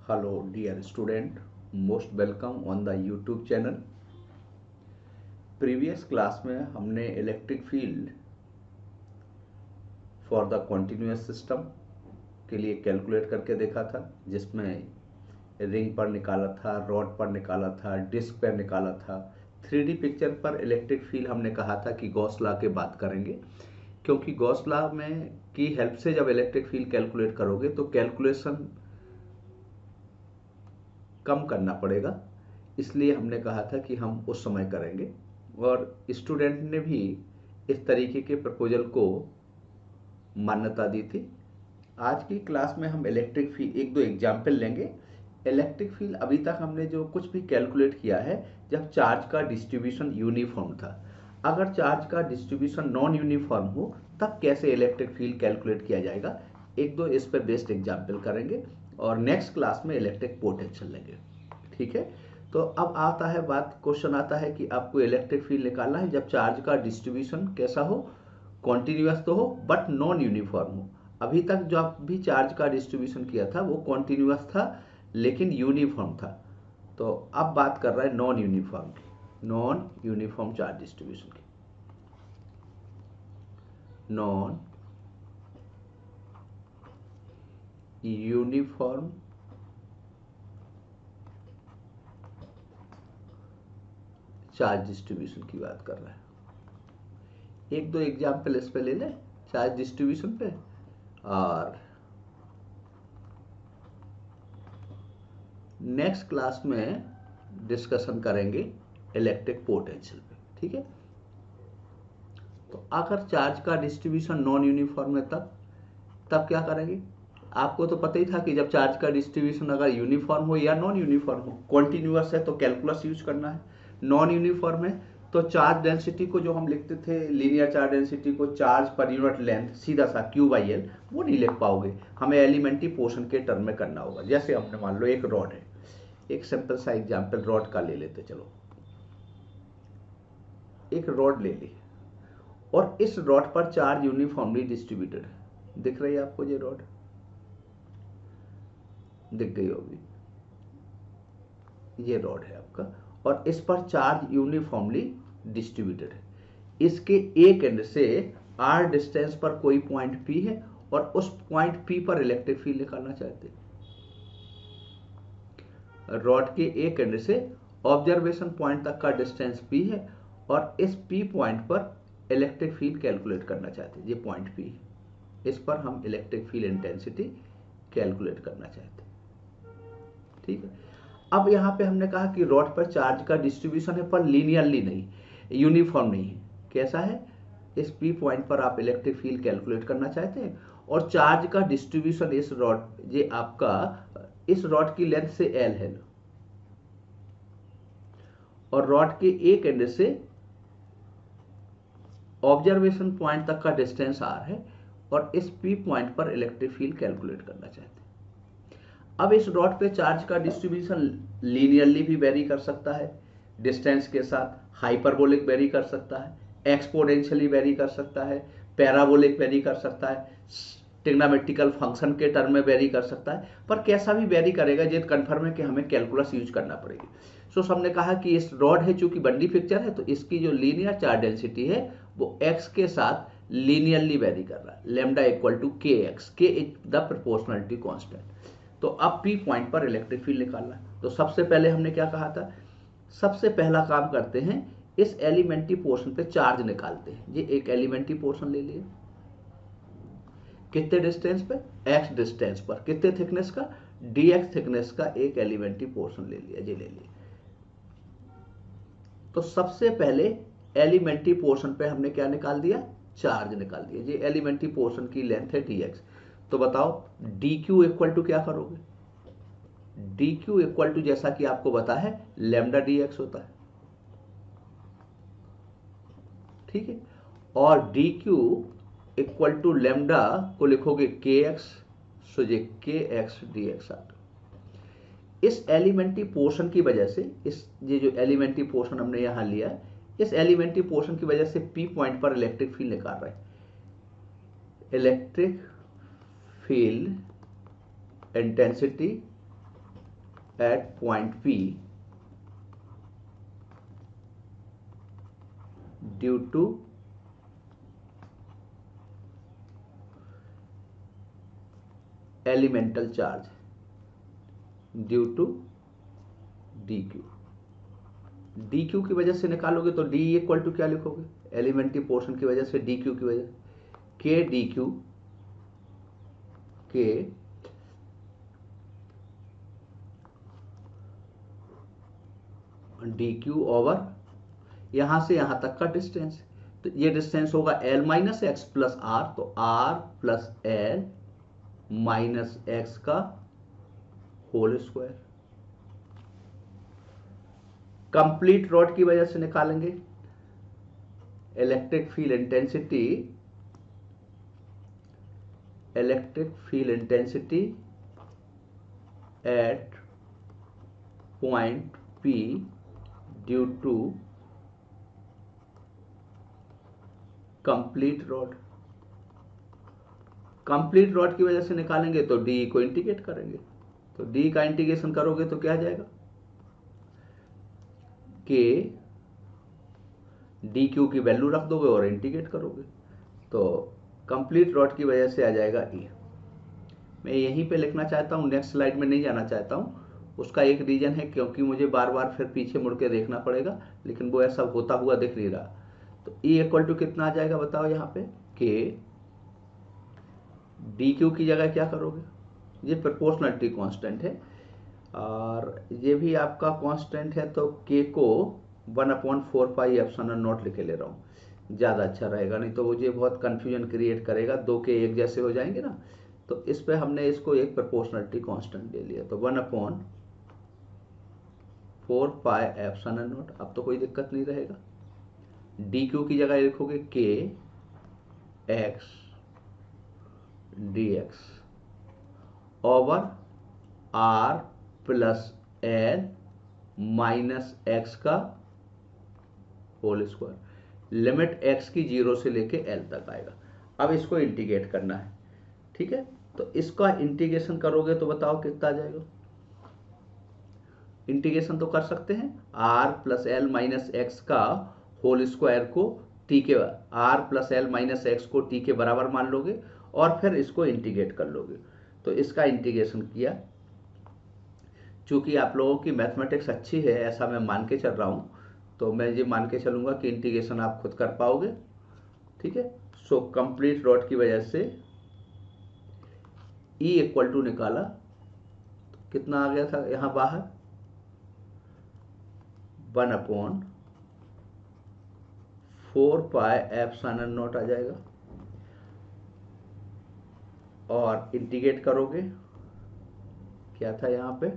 Hello dear student, most welcome on the YouTube channel. Previous class में हमने electric field for the continuous system के लिए calculate करके देखा था, जिसमें रिंग पर निकाला था, रॉड पर निकाला था, डिस्क पर निकाला था। 3D पिक्चर पर इलेक्ट्रिक फील्ड हमने कहा था कि गॉस लॉ के बात करेंगे, क्योंकि गॉस लॉ में की हेल्प से जब इलेक्ट्रिक फील्ड कैलकुलेट करोगे तो कैलकुलेशन कम करना पड़ेगा, इसलिए हमने कहा था कि हम उस समय करेंगे। और स्टूडेंट ने भी इस तरीके के प्रपोजल को मान्यता दी थी। आज की क्लास में हम इलेक्ट्रिक फील्ड एक दो एग्जाम्पल लेंगे। इलेक्ट्रिक फील्ड अभी तक हमने जो कुछ भी कैलकुलेट किया है जब चार्ज का डिस्ट्रीब्यूशन यूनिफॉर्म था। अगर चार्ज का डिस्ट्रीब्यूशन नॉन यूनिफॉर्म हो तब कैसे इलेक्ट्रिक फील्ड कैलकुलेट किया जाएगा, एक दो इस पर बेस्ड एग्जाम्पल करेंगे और नेक्स्ट क्लास में इलेक्ट्रिक पोटेंशियल लेंगे। ठीक है, तो अब आता है बात, क्वेश्चन आता है कि आपको इलेक्ट्रिक फील्ड निकालना है जब चार्ज का डिस्ट्रीब्यूशन कैसा हो, कॉन्टिन्यूअस तो हो बट नॉन यूनिफॉर्म हो। अभी तक जो आप भी चार्ज का डिस्ट्रीब्यूशन किया था वो कॉन्टिन्यूअस था लेकिन यूनिफॉर्म था। तो अब बात कर रहा है नॉन यूनिफॉर्म की, नॉन यूनिफॉर्म चार्ज डिस्ट्रीब्यूशन की। नॉन यूनिफॉर्म चार्ज डिस्ट्रीब्यूशन की बात कर रहा है। एक दो एग्जाम्पल इस पे ले लें चार्ज डिस्ट्रीब्यूशन पे, और नेक्स्ट क्लास में डिस्कशन करेंगे इलेक्ट्रिक पोटेंशियल पे। ठीक है, तो अगर चार्ज का डिस्ट्रीब्यूशन नॉन यूनिफॉर्म है तब क्या करेंगे। आपको तो पता ही था कि जब चार्ज का डिस्ट्रीब्यूशन अगर यूनिफॉर्म हो या नॉन यूनिफॉर्म हो, कॉन्टिन्यूअस है तो कैलकुलस यूज करना है, नॉन यूनिफॉर्म है तो चार्ज डेंसिटी को जो हम लिखते थे लीनियर चार्ज डेंसिटी को चार्ज पर यूनिट लेंथ सीधा सा Q/L वो नहीं लिख पाओगे, हमें एलिमेंट्री पोर्शन के टर्म में करना होगा। जैसे हमने मान लो एक रॉड है, एक सिंपल सा एग्जांपल रॉड का ले लेते, चलो एक रॉड ले ली और इस रॉड पर चार्ज यूनिफॉर्मली डिस्ट्रीब्यूटेड है। दिख रही है आपको ये रॉड, दिख गई होगी, ये रॉड है आपका और इस पर चार्ज यूनिफॉर्मली डिस्ट्रीब्यूटेड है। इसके एक एंड से r डिस्टेंस पर कोई पॉइंट P है और उस पॉइंट P पर इलेक्ट्रिक फील्ड निकालना चाहते हैं। रॉड के एक एंड से ऑब्जर्वेशन पॉइंट तक का डिस्टेंस P है और इस P पॉइंट पर इलेक्ट्रिक फील्ड कैलकुलेट करना चाहते हैं। ये पॉइंट P है, इस पर हम इलेक्ट्रिक फील्ड इंटेंसिटी कैलकुलेट करना चाहते हैं। ठीक है, अब यहां पे हमने कहा कि रॉड पर चार्ज का डिस्ट्रीब्यूशन है पर लीनियरली नहीं, यूनिफॉर्म नहीं है। कैसा है, इस P पॉइंट पर आप इलेक्ट्रिक फील्ड कैलकुलेट करना चाहते हैं और चार्ज का डिस्ट्रीब्यूशन इस रॉड, ये आपका इस रॉड की लेंथ से L है और रॉड के एक एंड से ऑब्जर्वेशन पॉइंट तक का डिस्टेंस R है और इस P पॉइंट पर इलेक्ट्रिक फील्ड कैलकुलेट करना चाहते हैं। अब इस रॉड पे चार्ज का डिस्ट्रीब्यूशन लीनियरली भी वेरी कर सकता है डिस्टेंस के साथ, हाइपरबोलिक वेरी कर सकता है, एक्सपोनेंशियली वेरी कर सकता है, पैराबोलिक वेरी कर सकता है, ट्रिग्नोमेट्रिकल फंक्शन के टर्म में वेरी कर सकता है। पर कैसा भी वेरी करेगा ये कन्फर्म है कि हमें कैलकुलस यूज करना पड़ेगी। सो हमने कहा कि इस रॉड है, चूंकि बंडी पिक्चर है तो इसकी जो लीनियर चार्ज डेंसिटी है वो x के साथ लीनियरली वेरी कर रहा है, lambda equal to kx, k is the proportionality constant. तो अब P पॉइंट पर इलेक्ट्रिक फील्ड निकालना है। तो सबसे पहले हमने क्या कहा था, सबसे पहला काम करते हैं इस एलिमेंट्री पोर्शन पे चार्ज निकालते हैं। ये एक एलिमेंट्री पोर्शन ले लिए, कितने डिस्टेंस पे, x डिस्टेंस पर, कितने थिकनेस का, dx थिकनेस का एक एलिमेंट्री पोर्शन ले लिया, ये ले लिया। तो सबसे पहले एलिमेंट्री पोर्शन पे हमने क्या निकाल दिया, चार्ज निकाल दिया। ये एलिमेंट्री पोर्शन की लेंथ है dx। तो बताओ dq इक्वल टू क्या करोगे, dq इक्वल टू जैसा कि आपको पता है लैम्डा dx होता है। ठीक है, और dq इक्वल टू लैम्डा को लिखोगे kx, सो ये kx dx आता। इस एलिमेंट्री पोर्शन की वजह से, इस ये जो एलिमेंट्री पोर्शन हमने यहां लिया है, इस एलिमेंट्री पोर्शन की वजह से P पॉइंट पर इलेक्ट्रिक फील्ड निकाल रहे हैं। Electric field intensity at point P due to elemental charge due to dq। dq की वजह से निकालोगे तो d इक्वल टू क्या लिखोगे, एलिमेंट्री पोर्शन की वजह से dq की वजह k dq के dq ओवर यहां से यहां तक का डिस्टेंस, तो ये डिस्टेंस होगा l minus X plus R, तो r plus l minus X का होल स्क्वायर। कंप्लीट रॉड की वजह से निकालेंगे electric field intensity at point P due to complete rod. Complete rod की वजह से निकालेंगे तो d को इंटीग्रेट करेंगे, तो d का इंटीग्रेशन करोगे तो क्या आ जाएगा, k dq की वैल्यू रख दोगे और इंटीग्रेट करोगे तो कंप्लीट रॉड की वजह से आ जाएगा E। मैं यहीं पे लिखना चाहता हूँ, नेक्स्ट स्लाइड में नहीं जाना चाहता हूँ। उसका एक रीजन है क्योंकि मुझे बार बार फिर पीछे मुड़ के देखना पड़ेगा, लेकिन वो ऐसा होता हुआ दिख नहीं रहा। तो E इक्वल टू कितना आ जाएगा बताओ, यहाँ पे k dq की जगह क्या करोगे, ये प्रोपोर्शनलिटी कांस्टेंट है और ये भी आपका कांस्टेंट है, तो k को 1/4 पाई एप्सिलॉन नॉट लिखे ले रहा हूँ, ज़्यादा अच्छा रहेगा, नहीं तो मुझे बहुत कन्फ्यूजन क्रिएट करेगा, दो के एक जैसे हो जाएंगे ना। तो इस पे हमने इसको एक प्रोपोर्शनलिटी कांस्टेंट ले लिया, तो 1/4 पाई एप्सिलॉन नॉट। अब तो कोई दिक्कत नहीं रहेगा, dq की जगह लिखोगे k x dx over r plus l minus X का होल स्क्वायर, लिमिट x की 0 से लेके l तक आएगा। अब इसको इंटीग्रेट करना है, ठीक है, तो इसका इंटीग्रेशन करोगे तो बताओ कितना आ जाएगा। इंटीग्रेशन तो कर सकते हैं, r plus L minus X का होल स्क्वायर को t के r plus L minus x को t के बराबर मान लोगे और फिर इसको इंटीग्रेट कर लोगे। तो इसका इंटीग्रेशन किया, चूंकि आप लोगों की मैथमेटिक्स अच्छी है ऐसा मैं मान के चल रहा हूँ, तो मैं ये मान के चलूँगा कि इंटीग्रेशन आप खुद कर पाओगे, ठीक है। सो कंप्लीट रॉड की वजह से E इक्वल टू निकाला, तो कितना आ गया था यहाँ बाहर, 1/4 पाई एप्सिलॉन नॉट आ जाएगा और इंटीग्रेट करोगे, क्या था यहाँ पे,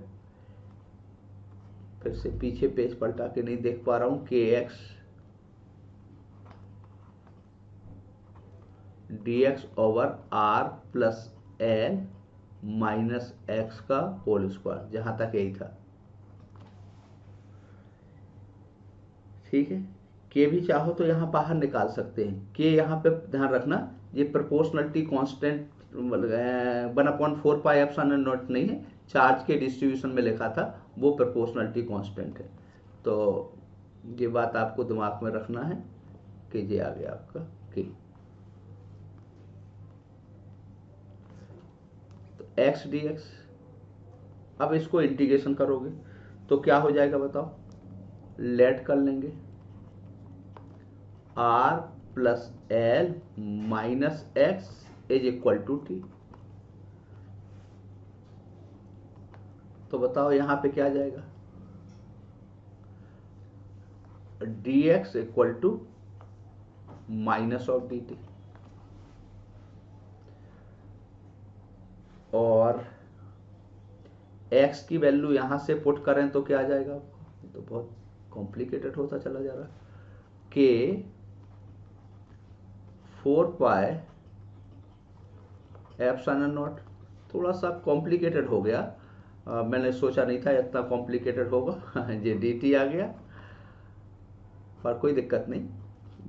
फिर से पीछे पेज पलटा के नहीं देख पा रहा हूँ, kx dx over r plus L minus X का होल स्क्वायर, जहां तक यही था, ठीक है। के भी चाहो तो यहाँ बाहर निकाल सकते हैं, के यहाँ पे ध्यान रखना ये proportionality constant 1/4 pi epsilon not नहीं है, चार्ज के डिस्ट्रीब्यूशन में लिखा था वो प्रोपोर्शनलिटी कांस्टेंट है, तो ये बात आपको दिमाग में रखना है कि ये आ गया आपका के। तो x dx, अब इसको इंटीग्रेशन करोगे तो क्या हो जाएगा बताओ, लेट कर लेंगे r plus L minus X is equal to T, तो बताओ यहां पे क्या आ जाएगा, dx equal to minus of dt, और x की वैल्यू यहां से पुट करें तो क्या आ जाएगा आपको, तो बहुत कॉम्प्लिकेटेड होता चला जा रहा है, k 4 पाई एप्सिलॉन नॉट, थोड़ा सा कॉम्प्लिकेटेड हो गया, मैंने सोचा नहीं था इतना कॉम्प्लिकेटेड होगा ये dt आ गया, पर कोई दिक्कत नहीं,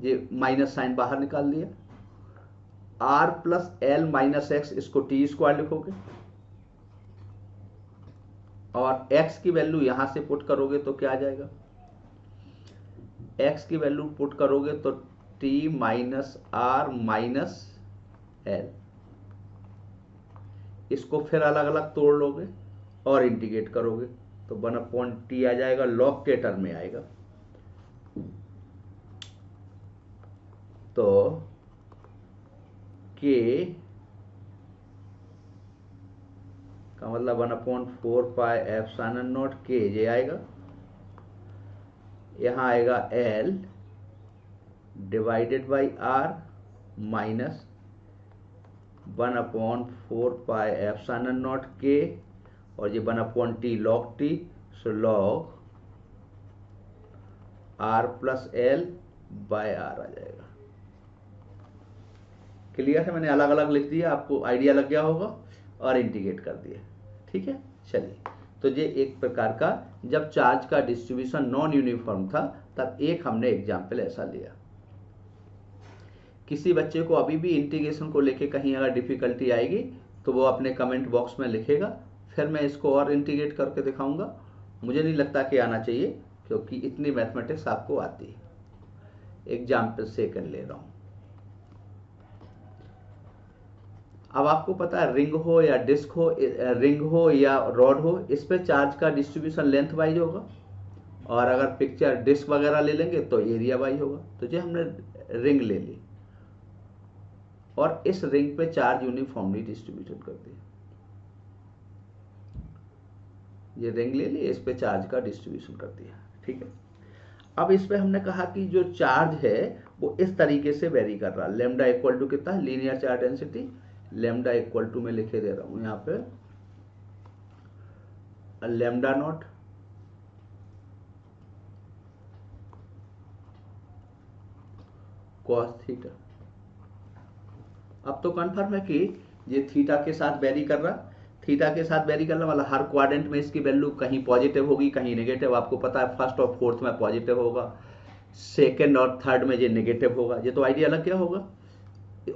ये माइनस साइन बाहर निकाल दिया, r plus L minus x, इसको टी स्क्वायर लिखोगे, और x की वैल्यू यहां से पुट करोगे तो क्या आ जाएगा, x की वैल्यू पुट करोगे तो t minus R minus L, इसको फिर अलग अलग तोड़ लोगे और इंटीग्रेट करोगे तो 1/t आ जाएगा, लॉग के टर्म में आएगा। तो k का मतलब 1/4πε0 k ये आएगा, यहां आएगा l divided by R minus 1/4πε0 k और ये 1/t log t, so log r plus L by R आ जाएगा। क्लियर है, मैंने अलग अलग लिख दिया, आपको आइडिया लग गया होगा, और इंटीग्रेट कर दिया। ठीक है, चलिए, तो ये एक प्रकार का जब चार्ज का डिस्ट्रीब्यूशन नॉन यूनिफॉर्म था तब एक हमने एग्जाम्पल ऐसा लिया। किसी बच्चे को अभी भी इंटीग्रेशन को लेके कहीं अगर डिफिकल्टी आएगी तो वो अपने कमेंट बॉक्स में लिखेगा, फिर मैं इसको और इंटीग्रेट करके दिखाऊंगा। मुझे नहीं लगता कि आना चाहिए, क्योंकि इतनी मैथमेटिक्स आपको आती है। एग्जाम्पल सेकंड ले रहा हूं। अब आपको पता है रिंग हो या डिस्क हो, रिंग हो या रॉड हो, इस पे चार्ज का डिस्ट्रीब्यूशन लेंथ वाइज होगा, और अगर पिक्चर डिस्क वगैरह ले लेंगे तो एरिया वाइज होगा। तो जो हमने रिंग ले ली और इस रिंग पे चार्ज यूनिफॉर्मली डिस्ट्रीब्यूटेड कर दिया, ये रिंग ले ली, इस पे चार्ज का डिस्ट्रीब्यूशन कर दिया। ठीक है, अब इस पे हमने कहा कि जो चार्ज है वो इस तरीके से वेरी कर रहा है। लेमडा इक्वल टू कितना है, linear charge density, lambda equal to में लिखे दे रहा हूं यहां पे लेमडा नॉट कॉस थीटा। अब तो कंफर्म है कि ये थीटा के साथ वेरी कर रहा, थीटा के साथ वेरी करना मतलब हर क्वाड्रेंट में इसकी वैल्यू कहीं पॉजिटिव होगी कहीं नेगेटिव। आपको पता है फर्स्ट और फोर्थ में पॉजिटिव होगा, सेकंड और थर्ड में ये नेगेटिव होगा। ये तो आइडिया लग गया होगा।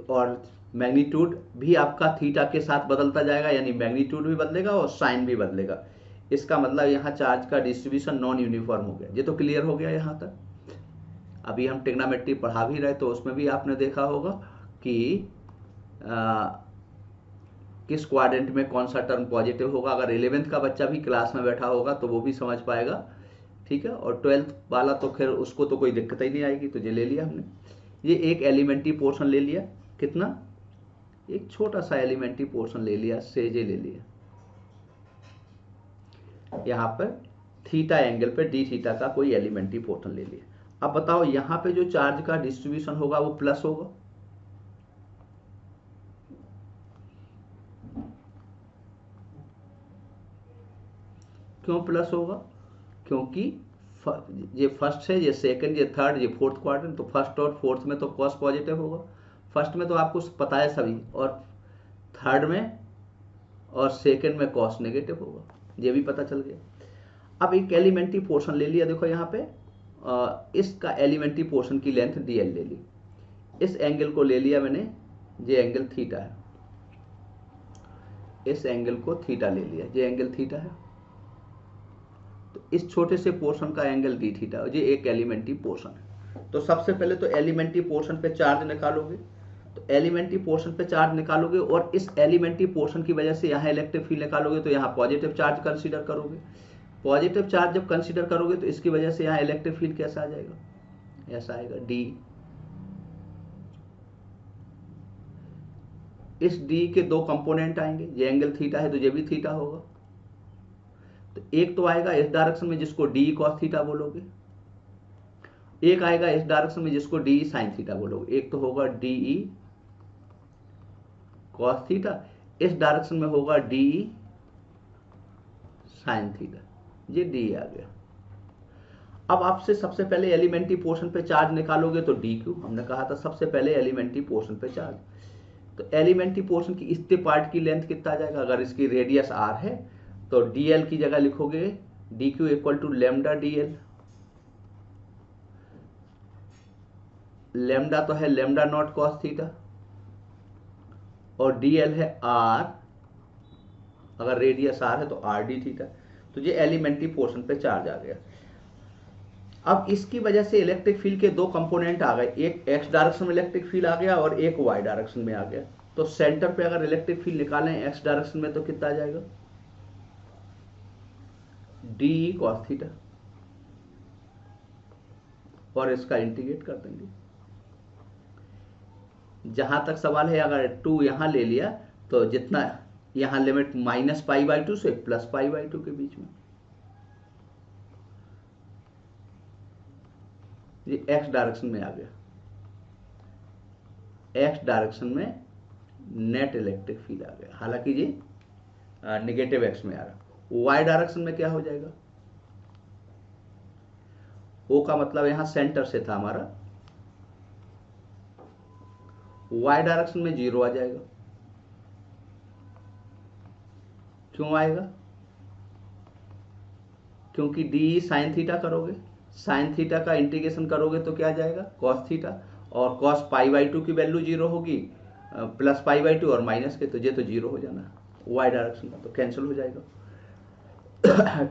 और मैग्नीट्यूड भी आपका थीटा के साथ बदलता जाएगा, यानी मैग्नीट्यूड भी बदलेगा और साइन भी बदलेगा। इसका मतलब यहाँ चार्ज का डिस्ट्रीब्यूशन नॉन यूनिफॉर्म हो गया। ये तो क्लियर हो गया यहाँ तक। अभी हम ट्रिग्नोमेट्री पढ़ा भी रहे तो उसमें भी आपने देखा होगा कि किस क्वाड्रेंट में कौन सा टर्म पॉजिटिव होगा। अगर 11th का बच्चा भी क्लास में बैठा होगा तो वो भी समझ पाएगा। ठीक है, और 12th वाला तो खैर उसको तो कोई दिक्कत ही नहीं आएगी। तो ये ले लिया हमने, ये एक एलिमेंट्री पोर्शन ले लिया, कितना, एक छोटा सा एलिमेंट्री पोर्शन ले लिया, सेजे ले लिया। यहां पर थीटा एंगल पे डी थीटा का कोई एलिमेंट्री पोर्शन ले लिया। अब बताओ यहां पे जो चार्ज का डिस्ट्रीब्यूशन होगा वो प्लस होगा, क्यों प्लस होगा, क्योंकि ये फर्स्ट है, ये सेकंड, ये थर्ड, ये फोर्थ क्वाड्रेंट, तो फर्स्ट और फोर्थ में तो कॉस पॉजिटिव होगा। फर्स्ट में तो आपको पता है सभी, और थर्ड में और सेकंड में कॉस नेगेटिव होगा, ये भी पता चल गया। अब एक एलिमेंट्री पोर्शन ले लिया, देखो यहाँ पे इसका एलिमेंट्री पोर्शन की लेंथ dl ले ली, इस एंगल को ले लिया मैंने, ये एंगल थीटा है, इस एंगल को थीटा ले लिया, ये एंगल थीटा है। तो इस छोटे से पोर्शन का एंगल डी थीटा, ये एक एलिमेंट्री पोर्शन है। तो सबसे पहले तो एलिमेंट्री पोर्शन पे चार्ज निकालोगे, तो एलिमेंट्री पोर्शन पे चार्ज निकालोगे और इस एलिमेंट्री पोर्शन की वजह से यहाँ इलेक्ट्रिक फील्ड निकालोगे, तो यहाँ पॉजिटिव चार्ज कंसीडर करोगे। पॉजिटिव चार्ज जब कंसीडर करोगे तो इसकी वजह से यहाँ इलेक्ट्रिक फील्ड कैसा आ जाएगा, ऐसा आएगा डी। इस डी के दो कंपोनेंट आएंगे, ये एंगल थीटा है तो ये भी थीटा होगा। तो एक तो आएगा इस डायरेक्शन में जिसको डी कॉस थीटा बोलोगे, एक आएगा इस डायरेक्शन में जिसको डी साइन थीटा बोलोगे। एक तो होगा डी कॉस थीटा, इस डायरेक्शन में होगा डी साइन थीटा, ये डी आ गया। अब आपसे सबसे पहले एलिमेंट्री पोर्शन पे चार्ज निकालोगे तो डी क्यू, हमने कहा था सबसे पहले एलिमेंट्री पोर्शन पे चार्ज। तो एलिमेंट्री पोर्शन की इस पार्ट की लेंथ कितना आ जाएगा, अगर इसकी रेडियस आर है तो dl की जगह लिखोगे dq equal to lambda dl। Lambda तो है लेमडा नॉट कॉस थीटा और dl है r, अगर रेडियस r है तो r d थीटा। तो ये एलिमेंट्री पोर्शन पे चार्ज आ गया। अब इसकी वजह से इलेक्ट्रिक फील्ड के दो कंपोनेंट आ गए, एक एक्स डायरेक्शन में इलेक्ट्रिक फील्ड आ गया और एक वाई डायरेक्शन में आ गया। तो सेंटर पे अगर इलेक्ट्रिक फील्ड निकालें एक्स डायरेक्शन में तो कितना आ जाएगा, डी कॉस थीटा, और इसका इंटीग्रेट कर देंगे। जहां तक सवाल है, अगर 2 यहां ले लिया तो जितना यहां लिमिट -π/2 से +π/2 के बीच में, ये एक्स डायरेक्शन में आ गया। एक्स डायरेक्शन में नेट इलेक्ट्रिक फील्ड आ गया, हालांकि ये नेगेटिव एक्स में आ रहा। वाई डायरेक्शन में क्या हो जाएगा, ओ का मतलब यहां सेंटर से था हमारा, वाई डायरेक्शन में 0 आ जाएगा। क्यों आएगा, क्योंकि डी साइन थीटा करोगे, साइन थीटा का इंटीग्रेशन करोगे तो क्या आ जाएगा, कॉस थीटा, और कॉस π/2 की वैल्यू 0 होगी, +π/2 और माइनस के, तो ये तो 0 हो जाना वाई डायरेक्शन का, तो कैंसिल हो जाएगा।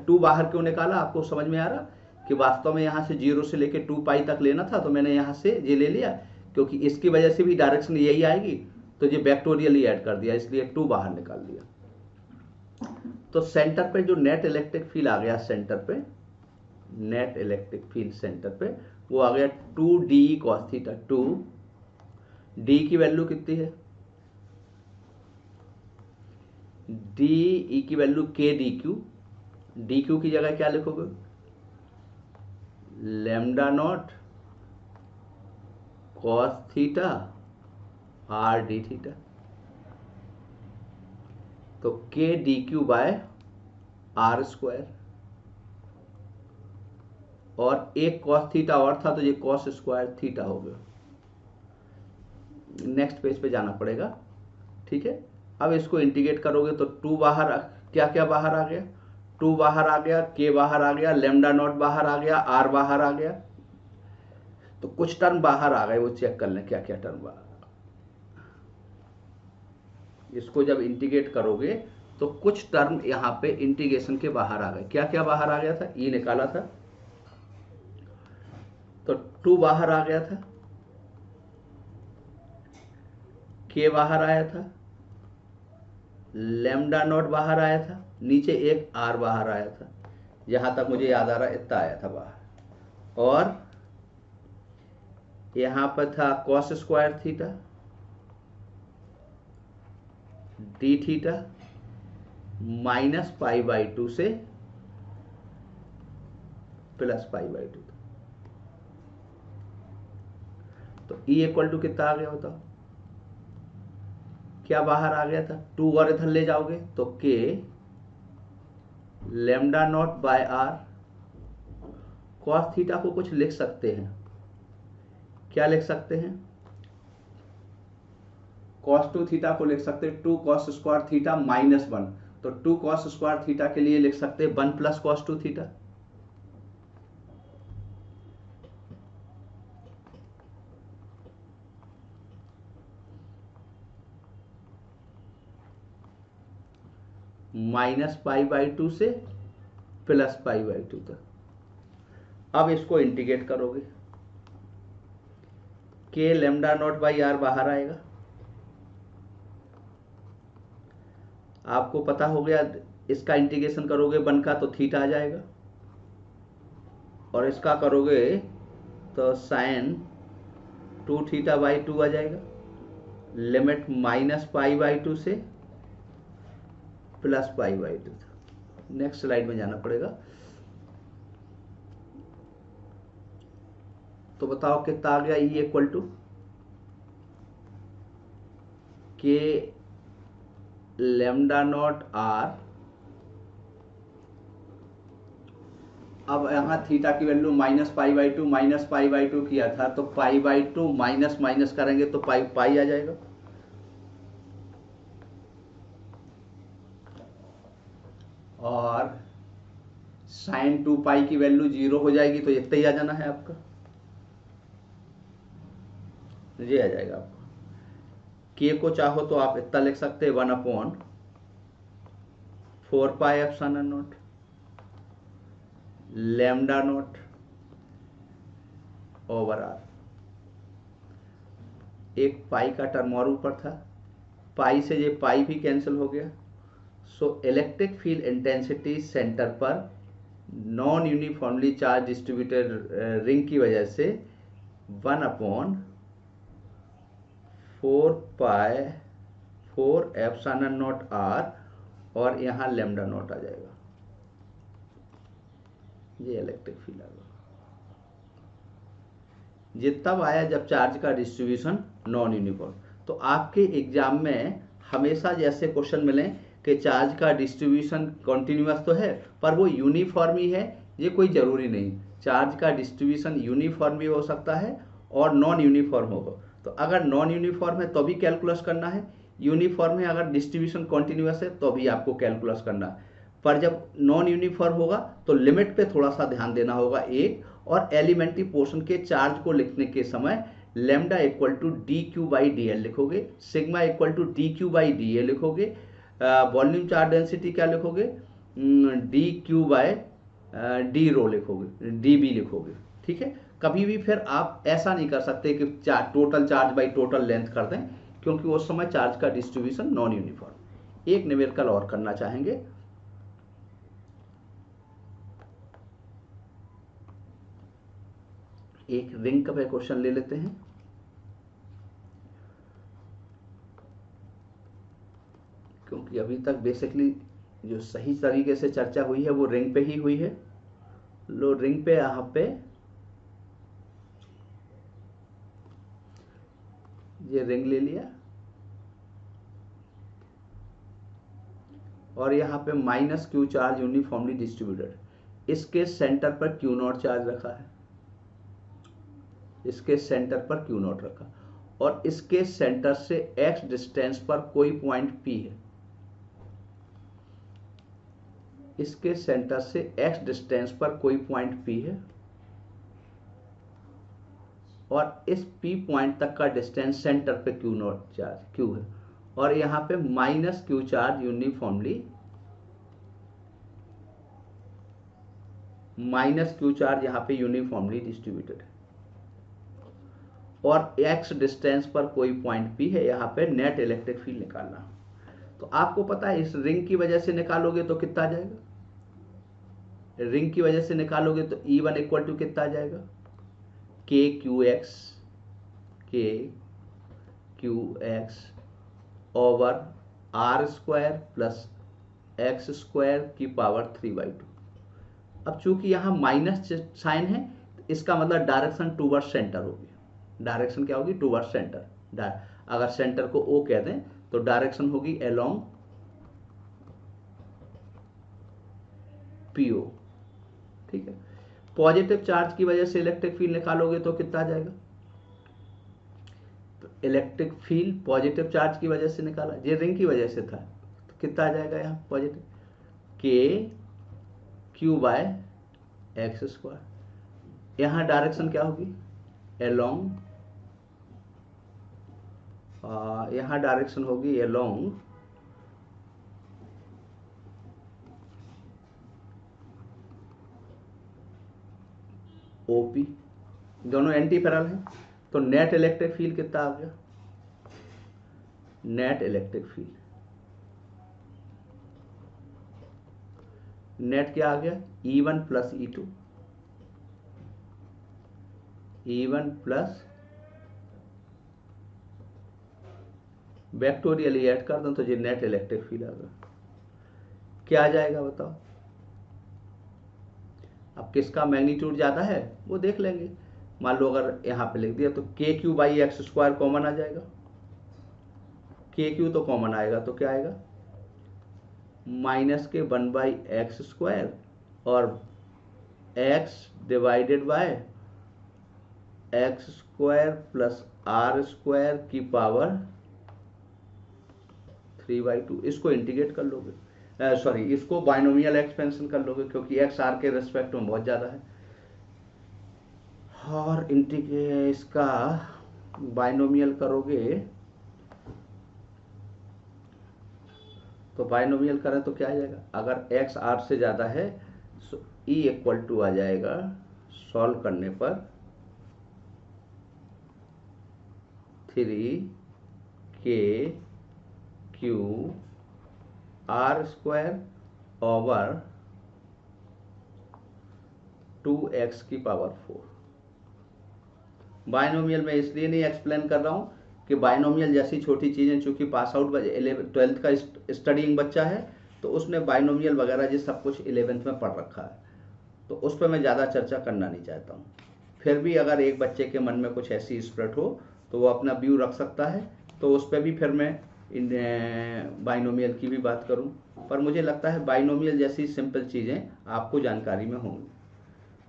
2 बाहर क्यों निकाला, आपको समझ में आ रहा कि वास्तव में यहाँ से 0 से लेके 2π तक लेना था, तो मैंने यहाँ से ये ले लिया, क्योंकि इसकी वजह से भी डायरेक्शन यही आएगी, तो ये वेक्टोरियली ऐड कर दिया, इसलिए 2 बाहर निकाल दिया। तो सेंटर पे जो नेट इलेक्ट्रिक फील्ड आ गया, सेंटर पे नेट इलेक्ट्रिक फील्ड सेंटर पे वो आ गया 2d cos थीटा। 2d की वैल्यू कितनी है, d की वैल्यू k dq, dq की जगह क्या लिखोगे, lambda naught cos theta r d theta. तो k dq/r², और एक cos थीटा और था तो ये cos² थीटा हो गया। नेक्स्ट पेज पे जाना पड़ेगा, ठीक है। अब इसको इंटीग्रेट करोगे तो 2 बाहर, क्या क्या बाहर आ गया, 2 बाहर आ गया, k बाहर आ गया, लैम्डा नॉट बाहर आ गया, r बाहर आ गया। तो कुछ टर्म बाहर आ गए, वो चेक कर लें क्या क्या टर्म बाहर। इसको जब इंटीग्रेट करोगे तो कुछ टर्म यहां पे इंटीग्रेशन के बाहर आ गए। क्या क्या बाहर आ गया था, ई निकाला था तो 2 बाहर आ गया था, k बाहर आया था, लैम्डा नॉट बाहर आया था, नीचे एक r बाहर आया था, जहां तक मुझे याद आ रहा है इतना आया था बाहर, और यहां पर था cos² थीटा d थीटा -π/2 से +π/2। तो E इक्वल टू कितना आ गया बताओ, क्या बाहर आ गया था, 2 और इधर ले जाओगे तो k lambda not by r। cos theta को कुछ लिख सकते हैं, क्या लिख सकते हैं, cos2 थीटा को लिख सकते हैं 2 cos² थीटा -1। तो 2 cos² थीटा के लिए लिख सकते हैं 1 + cos2 थीटा। -π/2 से +π/2 तक। अब इसको इंटीग्रेट करोगे, k lambda not by r बाहर आएगा, आपको पता हो गया। इसका इंटीग्रेशन करोगे 1 का तो थीटा आ जाएगा, और इसका करोगे तो sin 2 θ/2 आ जाएगा, लिमिट -π/2 से +π/2। नेक्स्ट स्लाइड में जाना पड़ेगा। तो बताओ कितना आ गया, E equal to k lambda not r। अब यहाँ थीटा की वैल्यू -π/2 किया था, तो π/2 माइनस माइनस करेंगे तो पाई आ जाएगा, और sin 2π की वैल्यू 0 हो जाएगी, तो इतना ही आ जाना है आपका, ये आ जाएगा आपका। k को चाहो तो आप इतना लिख सकते हैं 1/4πε0, लैम्डा नॉट ओवर आर। एक पाई का टर्म और ऊपर था, पाई से ये पाई भी कैंसिल हो गया। So electric field intensity centre पर non uniformly charge distributed ring की वजह से 1/4 आर और यहाँ लैम्डा नॉट आ जाएगा। ये इलेक्ट्रिक फील्ड आ गया। ये तब आया जब चार्ज का डिस्ट्रीब्यूशन नॉन यूनिफॉर्म। तो आपके एग्जाम में हमेशा जैसे क्वेश्चन मिले कि चार्ज का डिस्ट्रीब्यूशन कॉन्टिन्यूअस तो है पर वो यूनिफॉर्म ही है, ये कोई ज़रूरी नहीं। चार्ज का डिस्ट्रीब्यूशन यूनिफॉर्म भी हो सकता है और नॉन यूनिफॉर्म होगा। तो अगर नॉन यूनिफॉर्म है तो भी कैलकुलस करना है, यूनिफॉर्म है अगर डिस्ट्रीब्यूशन कॉन्टिन्यूअस है तो भी आपको कैलकुलस करना है। पर जब नॉन यूनिफॉर्म होगा तो लिमिट पे थोड़ा सा ध्यान देना होगा एक, और एलिमेंट्री पोर्शन के चार्ज को लिखने के समय lambda equal to D Q by D L लिखोगे, sigma equal to D Q by D A लिखोगे, वॉल्यूम चार्ज डेंसिटी क्या लिखोगे, D Q by D rho लिखोगे, डी बी लिखोगे। ठीक है, कभी भी फिर आप ऐसा नहीं कर सकते कि total charge by total length कर दें, क्योंकि उस समय चार्ज का डिस्ट्रीब्यूशन नॉन यूनिफॉर्म। एक न्यूमेरिकल और करना चाहेंगे, एक रिंग का क्वेश्चन ले लेते हैं। क्योंकि अभी तक बेसिकली जो सही तरीके से चर्चा हुई है वो रिंग पे ही हुई है। लो रिंग पे यहाँ पे ये रिंग ले लिया और यहाँ पे minus Q charge uniformly distributed, इसके सेंटर पर क्यू नॉट चार्ज रखा है, इसके सेंटर पर क्यू नॉट रखा, और इसके सेंटर से एक्स डिस्टेंस पर कोई पॉइंट पी है, इसके सेंटर से एक्स डिस्टेंस पर कोई पॉइंट पी है, और इस पी पॉइंट तक का डिस्टेंस सेंटर पे क्यू नॉट चार्ज क्यू है, और यहाँ पे minus Q charge uniformly, minus Q charge यहाँ पे यूनिफॉर्मली डिस्ट्रीब्यूटेड है, और एक्स डिस्टेंस पर कोई पॉइंट पी है। यहाँ पे नेट इलेक्ट्रिक फील्ड निकालना। तो आपको पता है इस रिंग की वजह से निकालोगे तो कितना आ जाएगा, रिंग की वजह से निकालोगे तो E1 इक्वल टू कितना आ जाएगा, K Q X over R square plus X square की पावर 3/2। अब चूंकि यहाँ माइनस साइन है, इसका मतलब डायरेक्शन टूवर्ड सेंटर होगी। डायरेक्शन क्या होगी, टूवर्ड सेंटर। अगर सेंटर को O कह दें तो डायरेक्शन होगी अलोंग PO। ठीक है, पॉजिटिव चार्ज की वजह से इलेक्ट्रिक फील्ड निकालोगे तो कितना आ जाएगा, तो इलेक्ट्रिक फील्ड पॉजिटिव चार्ज की वजह से निकाला, ये रिंग की वजह से था, तो कितना आ जाएगा यहाँ पॉजिटिव, के क्यू बाय एक्स स्क्वायर। यहाँ डायरेक्शन क्या होगी, अलोंग, यहाँ डायरेक्शन होगी अलोंग OP, दोनों एंटी पैरेलल हैं। तो नेट इलेक्ट्रिक फील्ड कितना आ गया, नेट इलेक्ट्रिक फील्ड, नेट क्या आ गया, E1 plus E1 plus vectorial add कर दूं तो ये नेट इलेक्ट्रिक फील्ड आ गया। क्या आ जाएगा बताओ, अब किसका मैग्नीट्यूड ज्यादा है वो देख लेंगे। मान लो अगर यहाँ पे लिख दिया तो K Q by X square common आ जाएगा, के क्यू तो कॉमन आएगा तो क्या आएगा, माइनस के 1/x स्क्वायर और x divided by X square plus R square की पावर 3/2। इसको इंटीग्रेट कर लोगे, सॉरी इसको बाइनोमियल एक्सपेंशन कर लोगे क्योंकि x r के रेस्पेक्ट में बहुत ज़्यादा है, और इसका बाइनोमियल करोगे तो बाइनोमियल करें तो क्या आ जाएगा, अगर x r से ज़्यादा है ई इक्वल टू आ जाएगा सॉल्व करने पर 3k/r² 2x की पावर 4। बाइनोमियल में इसलिए नहीं एक्सप्लेन कर रहा हूं कि बाइनोमियल जैसी छोटी चीजें, चूंकि पास आउट 12th का स्टडीइंग बच्चा है तो उसने बाइनोमियल वगैरह ये सब कुछ 11th में पढ़ रखा है, तो उस पर मैं ज़्यादा चर्चा करना नहीं चाहता हूँ। फिर भी अगर एक बच्चे के मन में कुछ ऐसी स्प्रेड हो तो वो अपना व्यू रख सकता है, तो उस पर भी फिर मैं बाइनोमियल की भी बात करूँ, पर मुझे लगता है बाइनोमियल जैसी सिंपल चीज़ें आपको जानकारी में होंगी।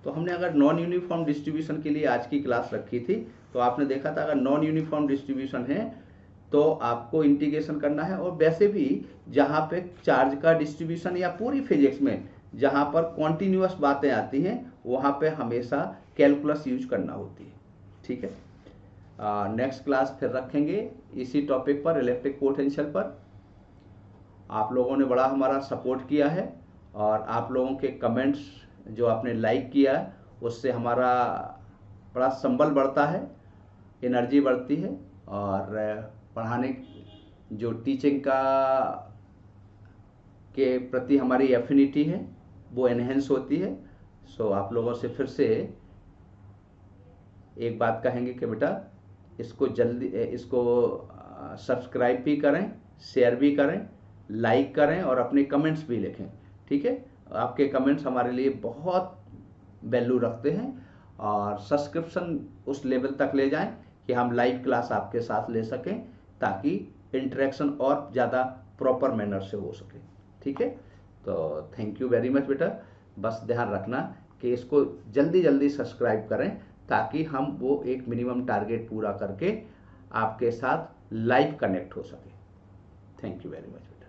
तो हमने अगर नॉन यूनिफॉर्म डिस्ट्रीब्यूशन के लिए आज की क्लास रखी थी, तो आपने देखा था अगर नॉन यूनिफॉर्म डिस्ट्रीब्यूशन है तो आपको इंटीग्रेशन करना है, और वैसे भी जहाँ पे चार्ज का डिस्ट्रीब्यूशन या पूरी फिजिक्स में जहाँ पर कॉन्टिन्यूअस बातें आती हैं वहाँ पे हमेशा कैलकुलस यूज करना होती है। ठीक है, नेक्स्ट क्लास फिर रखेंगे इसी टॉपिक पर, इलेक्ट्रिक पोटेंशियल पर। आप लोगों ने बड़ा हमारा सपोर्ट किया है, और आप लोगों के कमेंट्स जो आपने लाइक किया उससे हमारा बड़ा संबल बढ़ता है, एनर्जी बढ़ती है, और पढ़ाने जो टीचिंग का के प्रति हमारी एफिनिटी है वो एनहेंस होती है। सो आप लोगों से फिर से एक बात कहेंगे कि बेटा इसको जल्दी सब्सक्राइब भी करें, शेयर भी करें, लाइक करें और अपने कमेंट्स भी लिखें। ठीक है, आपके कमेंट्स हमारे लिए बहुत वैल्यू रखते हैं, और सब्सक्रिप्शन उस लेवल तक ले जाएं कि हम लाइव क्लास आपके साथ ले सकें, ताकि इंटरेक्शन और ज़्यादा प्रॉपर मैनर से हो सके। ठीक है, तो थैंक यू वेरी मच बेटा। बस ध्यान रखना कि इसको जल्दी जल्दी सब्सक्राइब करें, ताकि हम वो एक मिनिमम टारगेट पूरा करके आपके साथ लाइव कनेक्ट हो सके। थैंक यू वेरी मच बेटा।